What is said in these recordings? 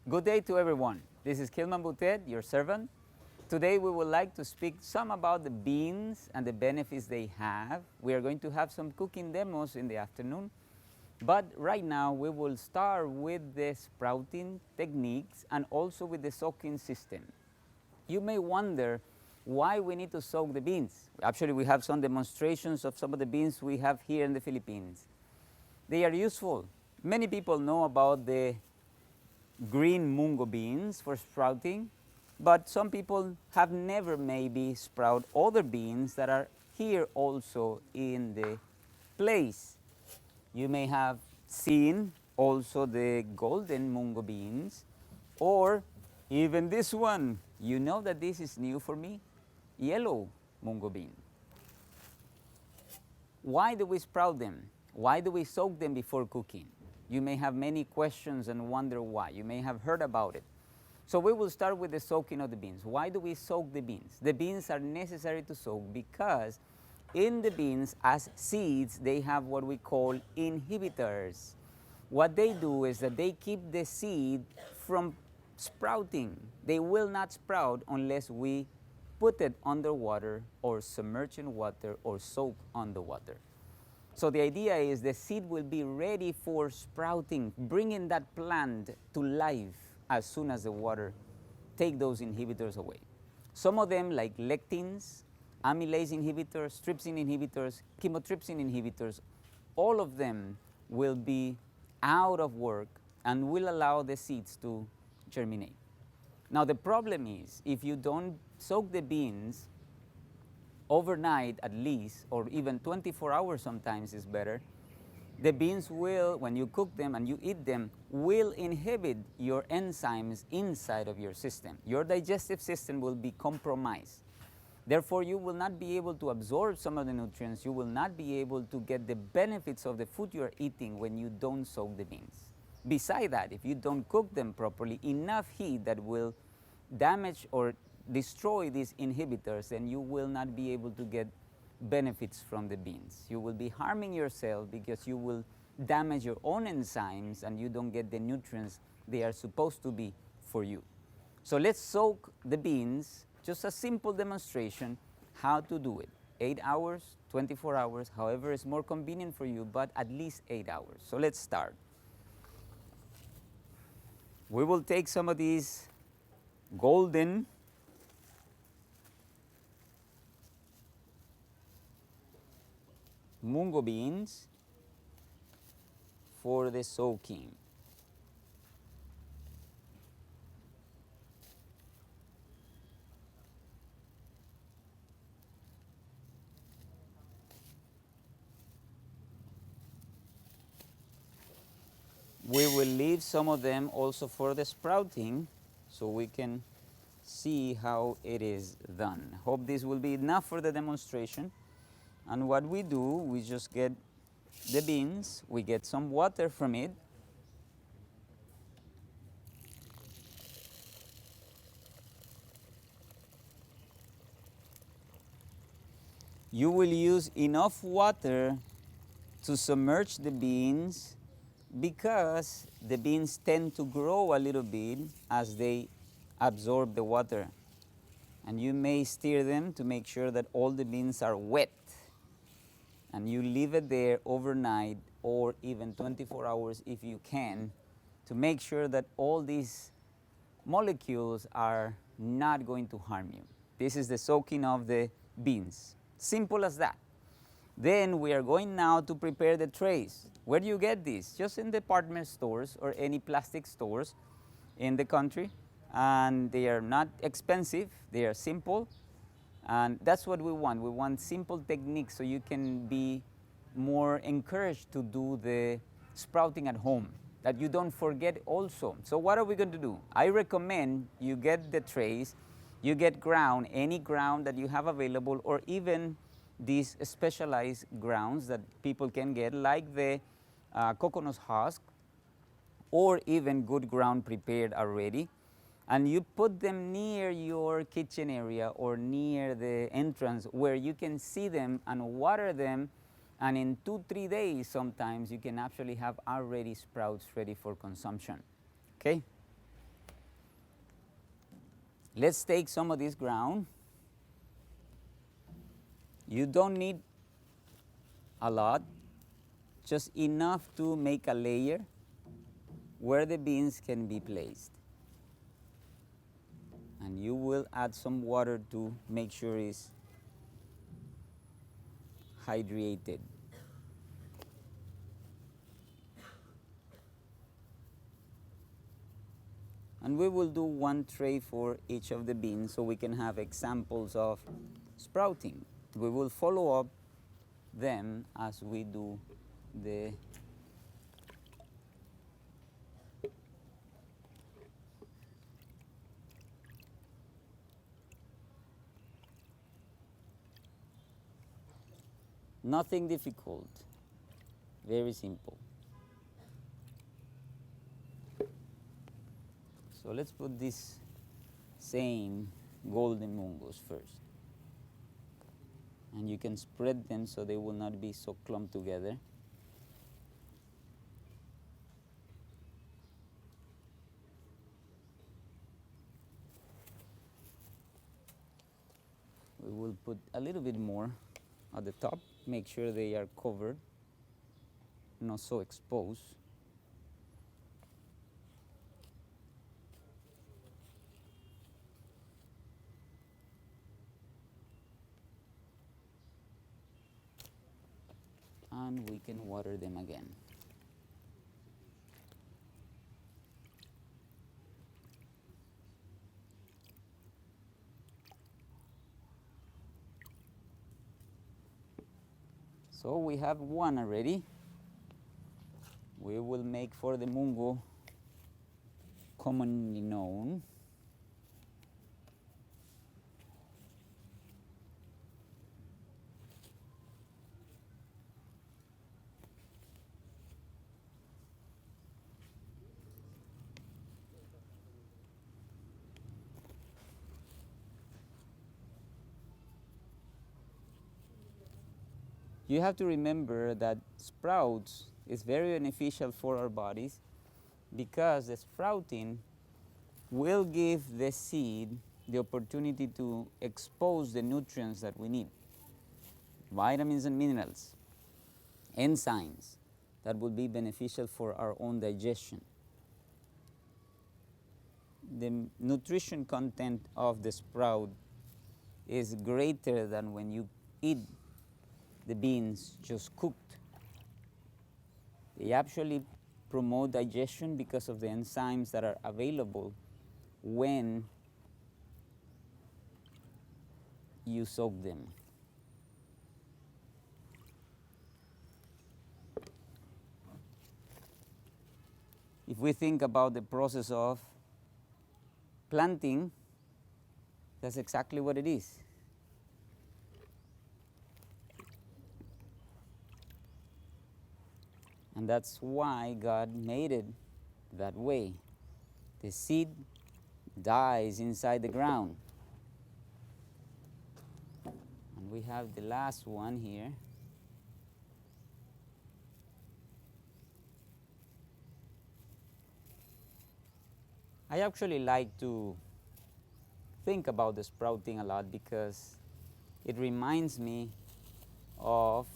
Good day to everyone. This is Kilman Butet, your servant. Today we would like to speak some about the beans and the benefits they have. We are going to have some cooking demos in the afternoon. But right now we will start with the sprouting techniques and also with the soaking system. You may wonder why we need to soak the beans. Actually, we have some demonstrations of some of the beans we have here in the Philippines. They are useful. Many people know about the green mungo beans for sprouting, but some people have never maybe sprout other beans that are here also in the place. You may have seen also the golden mungo beans or even this one. You know that this is new for me, yellow mungo bean. Why do we sprout them? Why do we soak them before cooking? You may have many questions and wonder why. You may have heard about it. So we will start with the soaking of the beans. Why do we soak the beans? The beans are necessary to soak because in the beans, as seeds, they have what we call inhibitors. What they do is that they keep the seed from sprouting. They will not sprout unless we put it under water or submerge in water or soak on the water. So the idea is the seed will be ready for sprouting, bringing that plant to life as soon as the water take those inhibitors away. Some of them, like lectins, amylase inhibitors, trypsin inhibitors, chymotrypsin inhibitors, all of them will be out of work and will allow the seeds to germinate. Now the problem is if you don't soak the beans overnight at least, or even 24 hours sometimes is better, the beans will, when you cook them and you eat them, will inhibit your enzymes inside of your system. Your digestive system will be compromised. Therefore, you will not be able to absorb some of the nutrients. You will not be able to get the benefits of the food you are eating when you don't soak the beans. Beside that, if you don't cook them properly, enough heat that will damage or destroy these inhibitors, then you will not be able to get benefits from the beans. You will be harming yourself because you will damage your own enzymes and you don't get the nutrients they are supposed to be for you. So let's soak the beans, just a simple demonstration how to do it. 8 hours, 24 hours, however is more convenient for you, but at least 8 hours. So let's start. We will take some of these golden mungo beans for the soaking. We will leave some of them also for the sprouting so we can see how it is done. Hope this will be enough for the demonstration. And what we do, we just get the beans, we get some water from it. You will use enough water to submerge the beans because the beans tend to grow a little bit as they absorb the water. And you may stir them to make sure that all the beans are wet. And you leave it there overnight or even 24 hours if you can to make sure that all these molecules are not going to harm you. This is the soaking of the beans. Simple as that. Then we are going now to prepare the trays. Where do you get these? Just in department stores or any plastic stores in the country. And they are not expensive, they are simple. And that's what we want. We want simple techniques so you can be more encouraged to do the sprouting at home, that you don't forget also. So what are we going to do? I recommend you get the trays, you get ground, any ground that you have available, or even these specialized grounds that people can get, like the coconut husk, or even good ground prepared already. And you put them near your kitchen area or near the entrance where you can see them and water them. And in 2-3 days, sometimes you can actually have already sprouts ready for consumption. Okay? Let's take some of this ground. You don't need a lot, just enough to make a layer where the beans can be placed. And you will add some water to make sure it's hydrated. And we will do one tray for each of the beans so we can have examples of sprouting. We will follow up them as we do the nothing difficult, very simple. So let's put this same golden mungos first. And you can spread them so they will not be so clumped together. We will put a little bit more at the top, make sure they are covered, not so exposed. And we can water them again. So we have one already. We will make for the mungo commonly known. You have to remember that sprouts is very beneficial for our bodies because the sprouting will give the seed the opportunity to expose the nutrients that we need, vitamins and minerals, enzymes that will be beneficial for our own digestion. The nutrition content of the sprout is greater than when you eat the beans just cooked. They actually promote digestion because of the enzymes that are available when you soak them. If we think about the process of planting, that's exactly what it is. And that's why God made it that way. The seed dies inside the ground. And we have the last one here. I actually like to think about the sprouting a lot because it reminds me of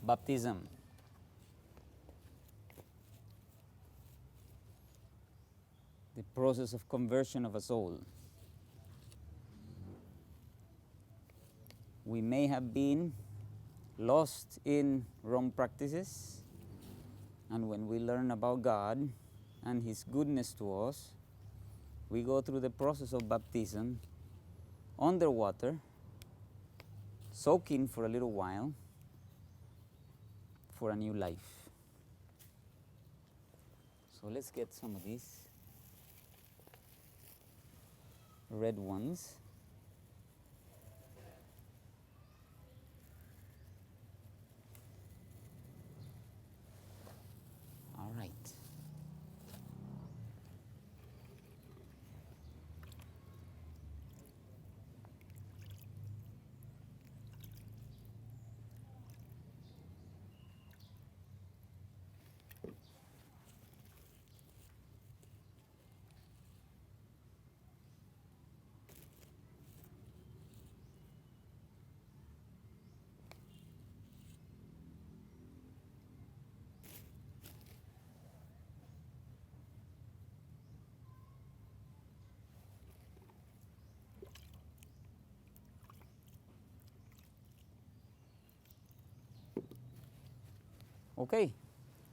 baptism. The process of conversion of a soul. We may have been lost in wrong practices, and when we learn about God and His goodness to us, we go through the process of baptism underwater, soaking for a little while for a new life. So let's get some of these red ones. All right. Okay,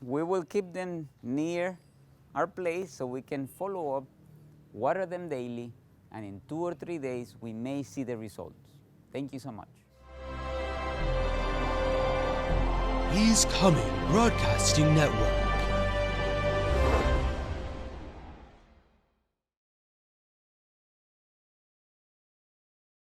we will keep them near our place so we can follow up, water them daily, and in 2 or 3 days we may see the results. Thank you so much. He's Coming Broadcasting Network.